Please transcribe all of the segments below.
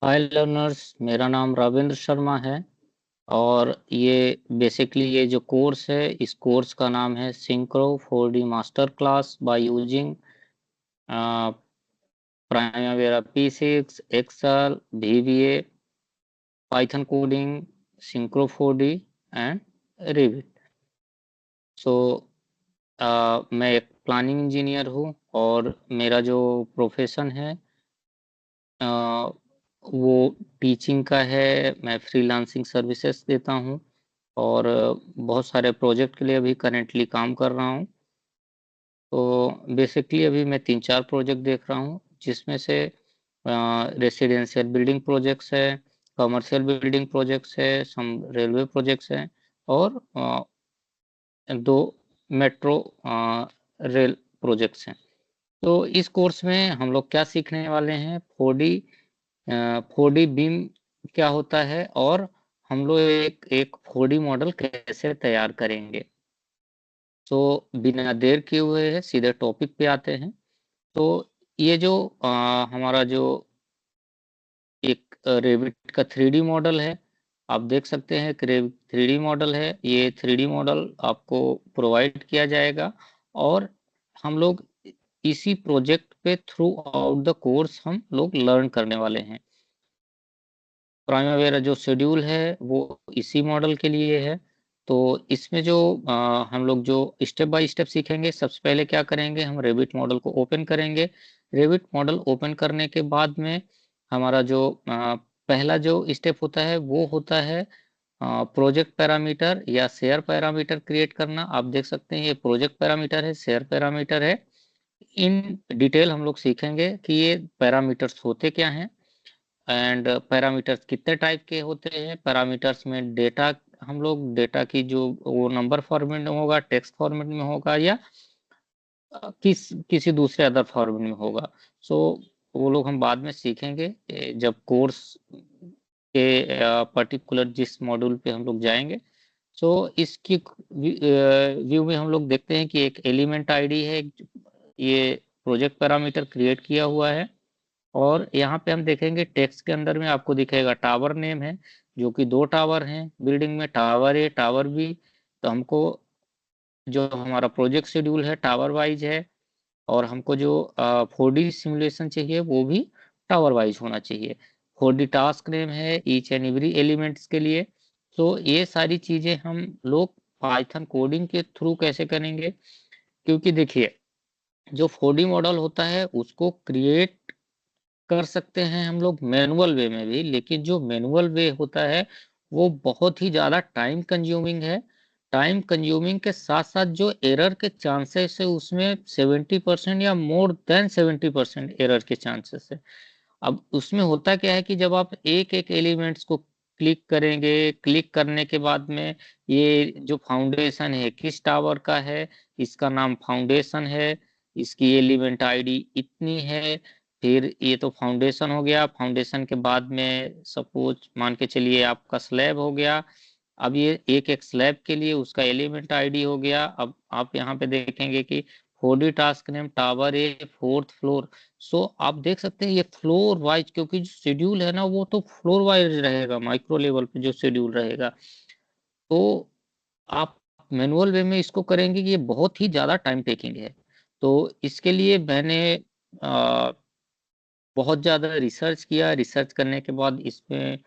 हाय learners, मेरा नाम रविंद्र शर्मा है। और ये जो कोर्स है, इस कोर्स का नाम है Synchro 4D master class by using Primavera P6, Excel, VBA, Python coding, Synchro 4D and Revit. So मैं एक प्लानिंग इंजीनियर हूँ और मेरा जो प्रोफेशन है अ, वो टीचिंग का है। मैं फ्रीलांसिंग सर्विसेज देता हूँ और बहुत सारे प्रोजेक्ट के लिए अभी करेंटली काम कर रहा हूँ। तो बेसिकली अभी मैं 3-4 प्रोजेक्ट देख रहा हूँ, जिसमें से रेसिडेंशियल बिल्डिंग प्रोजेक्ट्स है, कमर्शियल बिल्डिंग प्रोजेक्ट्स है, सम रेलवे प्रोजेक्ट्स हैं और 2 मेट्रो रेल प्रोजेक्ट्स हैं। तो इस कोर्स में हम लोग क्या सीखने वाले हैं, 4D बीम क्या होता है और हम लोग एक 4D मॉडल कैसे तैयार करेंगे। तो बिना देर किए हुए है सीधे टॉपिक पे आते हैं। तो ये जो हमारा जो एक रेविट का 3D मॉडल है, आप देख सकते हैं कि 3D मॉडल है। ये 3D मॉडल आपको प्रोवाइड किया जाएगा और हम लोग इसी प्रोजेक्ट पे थ्रू आउट द कोर्स हम लोग लर्न करने वाले हैं। प्राइमवेरा जो शेड्यूल है वो इसी मॉडल के लिए है। तो इसमें जो हम लोग जो स्टेप बाय स्टेप सीखेंगे, सबसे पहले क्या करेंगे, हम रेविट मॉडल को ओपन करेंगे। रेविट मॉडल ओपन करने के बाद में हमारा जो पहला जो स्टेप होता है वो होता है प्रोजेक्ट पैरामीटर या शेयर पैरामीटर क्रिएट करना। आप देख सकते हैं ये प्रोजेक्ट पैरामीटर है, शेयर पैरामीटर है। इन डिटेल हम लोग सीखेंगे कि ये पैरामीटर्स होते क्या हैं एंड पैरामीटर्स कितने टाइप के होते हैं। पैरामीटर्स में डेटा, हम लोग डेटा की जो वो नंबर फॉर्मेट में होगा, टेक्स्ट फॉर्मेट में होगा या किसी दूसरे अदर फॉर्मेट में होगा। सो वो लोग हम बाद में सीखेंगे जब कोर्स के पर्टिकुलर जिस मॉड्यूल पे हम लोग जाएंगे। सो इसकी व्यू में हम लोग देखते हैं कि एक एलिमेंट आईडी है, ये प्रोजेक्ट पैरामीटर क्रिएट किया हुआ है। और यहाँ पे हम देखेंगे टेक्स्ट के अंदर में आपको दिखेगा टावर नेम है, जो कि 2 टावर हैं बिल्डिंग में, टावर ए टावर बी। तो हमको जो हमारा प्रोजेक्ट शेड्यूल है टावर वाइज है और हमको जो 4D सिमुलेशन चाहिए वो भी टावर वाइज होना चाहिए। 4D टास्क नेम है ईच एंड एवरी एलिमेंट्स के लिए। तो ये सारी चीजें हम लोग पाइथन कोडिंग के थ्रू कैसे करेंगे, क्योंकि देखिए जो 4D मॉडल होता है उसको क्रिएट कर सकते हैं हम लोग मैनुअल वे में भी, लेकिन जो मैनुअल वे होता है वो बहुत ही ज्यादा टाइम कंज्यूमिंग है। टाइम कंज्यूमिंग के साथ साथ जो एरर के चांसेस है उसमें 70% या मोर देन 70% एरर के चांसेस है। अब उसमें होता क्या है कि जब आप एक एक एलिमेंट्स को क्लिक करेंगे, क्लिक करने के बाद में ये जो फाउंडेशन है किस टावर का है, इसका नाम फाउंडेशन है, इसकी एलिमेंट आईडी इतनी है। फिर ये तो फाउंडेशन हो गया, फाउंडेशन के बाद में सपोज मान के चलिए आपका स्लैब हो गया। अब ये एक एक स्लैब के लिए उसका एलिमेंट आईडी हो गया। अब आप यहाँ पे देखेंगे कि 4D task name tower A 4th floor. So आप देख सकते हैं ये फ्लोर वाइज, क्योंकि जो शेड्यूल है ना वो तो फ्लोर वाइज रहेगा, माइक्रो लेवल पे जो शेड्यूल रहेगा। तो आप मैनुअल वे में इसको करेंगे कि ये बहुत ही ज्यादा टाइम टेकिंग है। तो इसके लिए मैंने अ, बहुत ज़्यादा रिसर्च किया। रिसर्च करने के बाद इसमें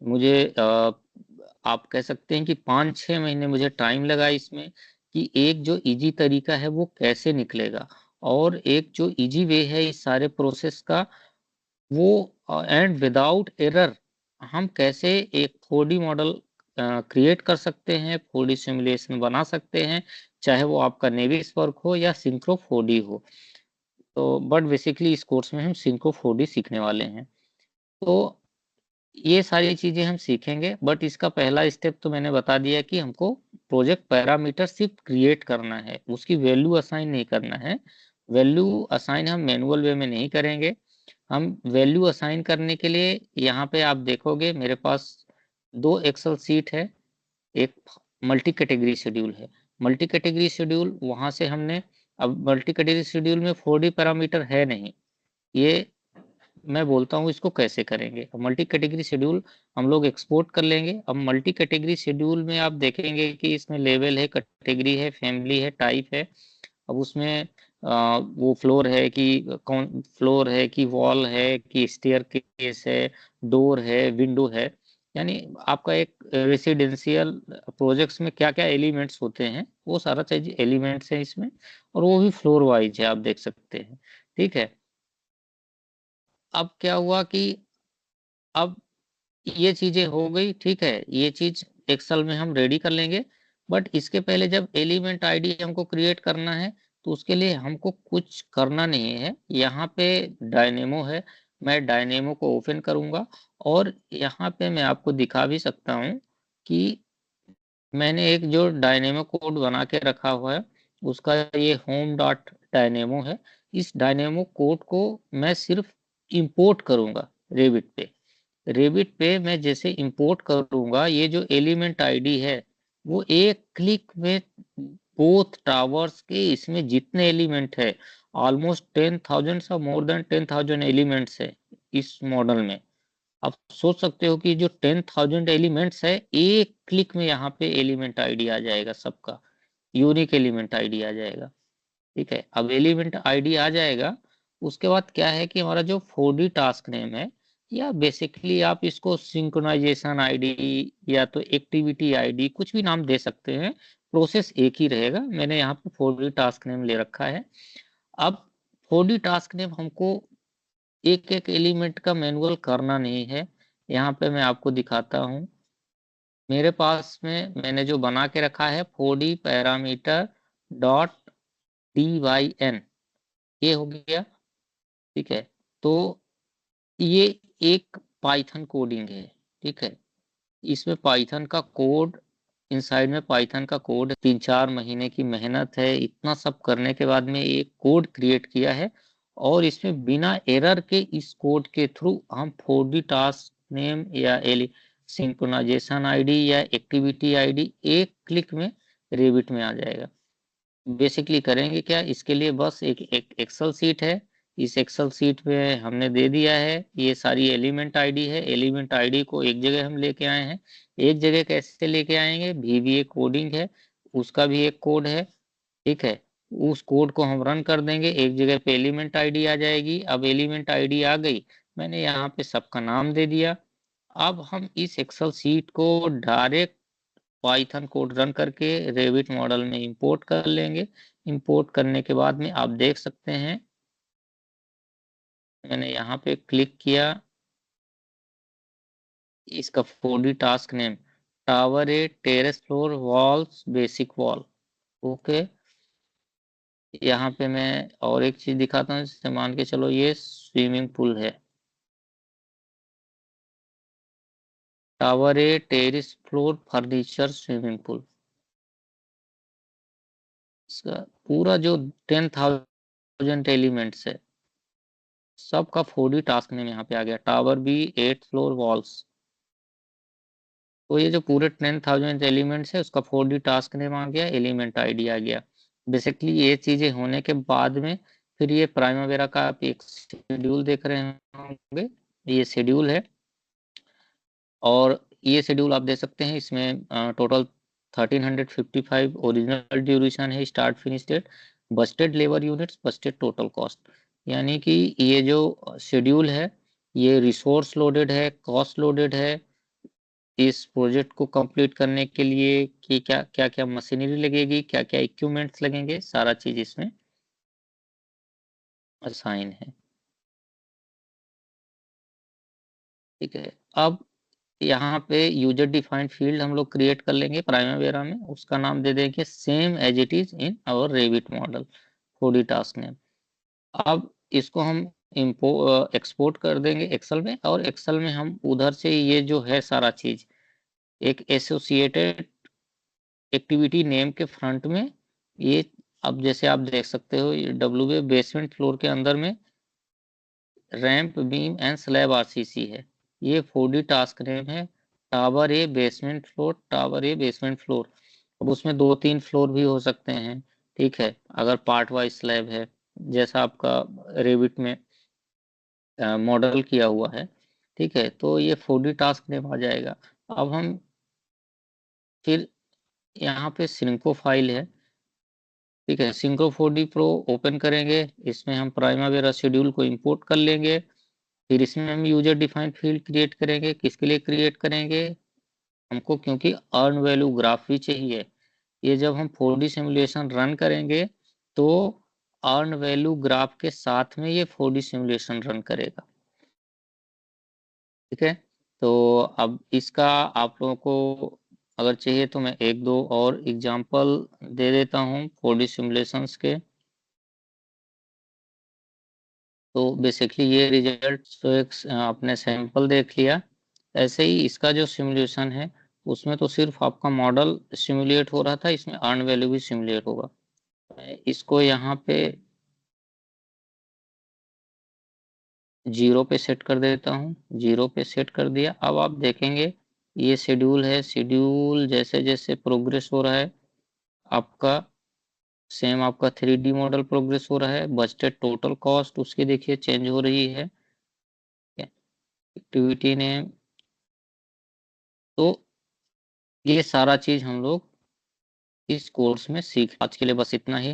मुझे आप कह सकते हैं कि 5-6 महीने मुझे टाइम लगा इसमें, कि एक जो इजी तरीका है वो कैसे निकलेगा और एक जो इजी वे है इस सारे प्रोसेस का वो एंड विदाउट एरर हम कैसे एक 4D मॉडल क्रिएट कर सकते हैं, 4D सिमुलेशन बना सकते हैं, चाहे वो आपका नेविस वर्क हो या सिंक्रो 4D हो। तो बट बेसिकली इस कोर्स में हम सिंक्रो 4D सीखने वाले हैं। तो ये सारी चीजें हम सीखेंगे, बट इसका पहला स्टेप तो मैंने बता दिया कि हमको प्रोजेक्ट पैरामीटर सिर्फ क्रिएट करना है, उसकी वैल्यू असाइन नहीं करना है। वैल्यू असाइन हम मैनुअल वे में नहीं करेंगे। हम वैल्यू असाइन करने के लिए यहाँ पे आप देखोगे मेरे पास 2 एक्सेल सीट है, एक मल्टी कैटेगरी शेड्यूल है। मल्टी कैटेगरी शेड्यूल वहां से हमने, अब मल्टी कैटेगरी शेड्यूल में 4D पैरामीटर है नहीं, ये मैं बोलता हूँ इसको कैसे करेंगे। मल्टी कैटेगरी शेड्यूल हम लोग एक्सपोर्ट कर लेंगे। अब मल्टी कैटेगरी शेड्यूल में आप देखेंगे कि इसमें लेवल है, कैटेगरी है, फैमिली है, टाइप है। अब उसमें वो फ्लोर है कि कौन फ्लोर है कि वॉल है कि स्टेयर केस है, डोर है, विंडो है। यानी आपका एक रेसिडेंशियल प्रोजेक्ट्स में क्या क्या एलिमेंट्स होते हैं वो सारा चीज एलिमेंट्स है इसमें, और वो भी फ्लोर वाइज है, आप देख सकते हैं। ठीक है। अब क्या हुआ कि अब ये चीजें हो गई, ठीक है, ये चीज एक्सेल में हम रेडी कर लेंगे। बट इसके पहले जब एलिमेंट आईडी हमको क्रिएट करना है तो उसके लिए हमको कुछ करना नहीं है। यहाँ पे डायनेमो है, मैं डायनेमो को ओपन करूंगा और यहाँ पे मैं आपको दिखा भी सकता हूँ कि मैंने एक जो डायनेमो कोड बना के रखा हुआ है उसका ये होम डॉट डायनेमो है। इस डायनेमो कोड को मैं सिर्फ इंपोर्ट करूंगा रेविट पे। रेविट पे मैं जैसे इंपोर्ट करूंगा ये जो एलिमेंट आईडी है वो एक क्लिक में बोथ टावर्स के इसमें जितने एलिमेंट है, ऑलमोस्ट 10,000 और मोर देन 10,000 एलिमेंट्स है इस मॉडल में। आप सोच सकते हो कि जो 10,000 एलिमेंट्स है एक क्लिक में यहाँ पे एलिमेंट आईडी आ जाएगा सबका, यूनिक एलिमेंट आईडी आ जाएगा। ठीक है। अब एलिमेंट आईडी आ जाएगा, उसके बाद क्या है कि हमारा जो 4D टास्क नेम है, या बेसिकली आप इसको सिंक्रोनाइजेशन आईडी या तो एक्टिविटी आईडी कुछ भी नाम दे सकते हैं, प्रोसेस एक ही रहेगा। मैंने यहाँ पे 4D टास्क नेम ले रखा है। अब 4D टास्क नेम हमको एक एक एलिमेंट का मैनुअल करना नहीं है। यहाँ पे मैं आपको दिखाता हूँ। मेरे पास में मैंने जो बना के रखा है 4D पैरामीटर डॉट DYN, ये हो गया। ठीक है। तो ये एक पाइथन कोडिंग है। ठीक है। इसमें पाइथन का कोड, इनसाइड में पाइथन का कोड 3-4 महीने की मेहनत है। इतना सब करने के बाद में एक कोड क्रिएट किया है, और इसमें बिना एरर के इस कोड के थ्रू हम 4D टास्क नेम या एल सिंक्रोनाइजेशन आईडी या एक्टिविटी आईडी एक क्लिक में रेविट में आ जाएगा। बेसिकली करेंगे क्या, इसके लिए बस एक एक्सेल सीट है। इस एक्सेल सीट में हमने दे दिया है ये सारी एलिमेंट आईडी है। एलिमेंट आईडी को एक जगह हम लेके आए हैं। एक जगह कैसे लेके आएंगे, VBA कोडिंग है, उसका भी एक कोड है। ठीक है। उस कोड को हम रन कर देंगे, एक जगह पे एलिमेंट आईडी आ जाएगी। अब एलिमेंट आईडी आ गई, मैंने यहाँ पे सबका नाम दे दिया। अब हम इस एक्सेल सीट को डायरेक्ट पाइथन कोड रन करके रेविट मॉडल में इंपोर्ट कर लेंगे। इंपोर्ट करने के बाद में आप देख सकते हैं, मैंने यहाँ पे क्लिक किया, इसका 4D टास्क नेम टावर ए terrace floor walls basic wall. Okay. यहाँ पे मैं और एक चीज दिखाता हूँ, जैसे मान के चलो ये स्विमिंग पूल है, tower A terrace floor furniture swimming pool. इसका पूरा जो 10,000 एलिमेंट्स है सबका 4D टास्क नेम यहाँ पे आ गया, टावर बी 8 फ्लोर वॉल्स। तो ये जो पूरे 10,000 एलिमेंट्स है उसका 4D टास्क नेम आ गया, एलिमेंट आईडी आ गया। बेसिकली ये चीजें होने के बाद में फिर ये प्राइमावेरा का आप एक शेड्यूल देख रहे होंगे, ये शेड्यूल है। और ये शेड्यूल आप देख सकते हैं, इसमें टोटल 1355 ओरिजिनल ड्यूरेशन है, start finish date, budgeted labour units, budgeted total cost. यानी कि ये जो शेड्यूल है ये रिसोर्स लोडेड है, कॉस्ट लोडेड है। इस प्रोजेक्ट को कंप्लीट करने के लिए कि क्या क्या क्या मशीनरी लगेगी, क्या क्या इक्विपमेंट्स लगेंगे, सारा चीज इसमें असाइन है। ठीक है। अब यहाँ पे यूजर डिफाइंड फील्ड हम लोग क्रिएट कर लेंगे प्राइमावेरा में, उसका नाम दे देंगे same as it is in our Revit model 4D task name. अब इसको हम इम्पो एक्सपोर्ट कर देंगे एक्सेल में, और एक्सेल में हम उधर से ये जो है सारा चीज एक एसोसिएटेड एक्टिविटी नेम के फ्रंट में ये, अब जैसे आप देख सकते हो डब्ल्यू बेसमेंट फ्लोर के अंदर में ramp beam and slab RCC है। ये 4D टास्क नेम है, tower A basement floor, tower A basement floor. अब उसमें 2-3 फ्लोर भी हो सकते हैं। ठीक है। अगर पार्ट वाइज स्लैब है, जैसा आपका रेविट में मॉडल किया हुआ है, ठीक है? तो ये 4D टास्क नेम आ जाएगा। अब हम फिर यहाँ पे सिंको फाइल है, ठीक है? सिंको 4D प्रो ओपन करेंगे, इसमें हम प्राइम वगैरह शेड्यूल को इंपोर्ट कर लेंगे। फिर इसमें हम यूजर डिफाइंड फील्ड क्रिएट करेंगे। किसके लिए क्रिएट करेंगे? हमको क्योंकि अर्न वैल्यू ग्राफ भी चाहिए। ये जब हम 4D सिमुलेशन रन करेंगे तो अर्न वैल्यू ग्राफ के साथ में ये 4D सिमुलेशन रन करेगा, ठीक है? तो अब इसका आप लोगों को अगर चाहिए तो मैं एक दो और एग्जांपल दे देता हूँ 4D सिमुलेशंस के। तो बेसिकली ये रिजल्ट तो एक आपने सैंपल देख लिया। ऐसे ही इसका जो सिमुलेशन है उसमें तो सिर्फ आपका मॉडल सिमुलेट हो रहा था, इसमें अर्न वैल्यू भी सिमुलेट होगा। मैं इसको यहाँ पे 0 पे सेट कर देता हूँ। 0 पे सेट कर दिया। अब आप देखेंगे ये शेड्यूल है, शेड्यूल जैसे जैसे प्रोग्रेस हो रहा है आपका, सेम आपका 3D मॉडल प्रोग्रेस हो रहा है। बजटेड टोटल कॉस्ट उसकी देखिए चेंज हो रही है, एक्टिविटी ने। तो ये सारा चीज हम लोग इस कोर्स में सीख। आज के लिए बस इतना ही।